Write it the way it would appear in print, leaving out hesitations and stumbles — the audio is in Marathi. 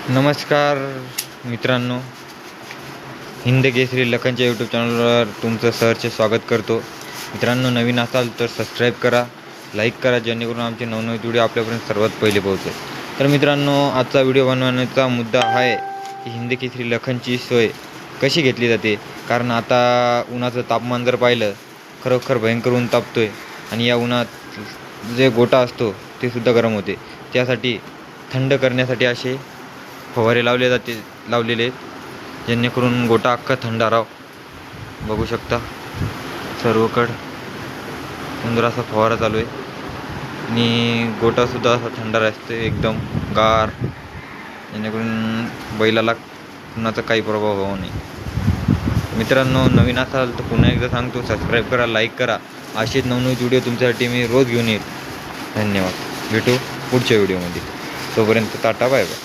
नमस्कार मित्रांनो, हिंद केसरी लखनच्या यूट्यूब चॅनलवर तुमचं सहर्ष स्वागत करतो. मित्रांनो, नवीन असाल तर सबस्क्राईब करा, लाईक करा, जेणेकरून आमचे नवनवीन व्हिडिओ आपल्यापर्यंत सर्वात पहिले पोहोचेल. तर मित्रांनो, आजचा व्हिडिओ बनवण्याचा मुद्दा हा आहे की हिंद केसरी लखनची सोय कशी घेतली जाते. कारण आता उन्हाचं तापमान जर पाहिलं, खरोखर भयंकर ऊन तापतोय आणि या उन्हात जे गोटा असतो ते सुद्धा गरम होते. त्यासाठी थंड करण्यासाठी असे फवारे लावलेले आहेत, जेणेकरून गोटा अख्खा थंड राहाव. बघू शकता सर्वकडं सुंदर असा फवारा चालू आहे आणि गोटासुद्धा असा थंड असतो एकदम गार, जेणेकरून बैलाला उन्हाचा काही प्रभाव होऊ नये. मित्रांनो, नवीन असाल तर पुन्हा एकदा सांगतो, सबस्क्राईब करा, लाईक करा. असेच नवनवीन व्हिडिओ तुमच्यासाठी मी रोज घेऊन येईल. धन्यवाद. भेटू पुढच्या व्हिडिओमध्ये. तोपर्यंत टाटा, बाय बाय.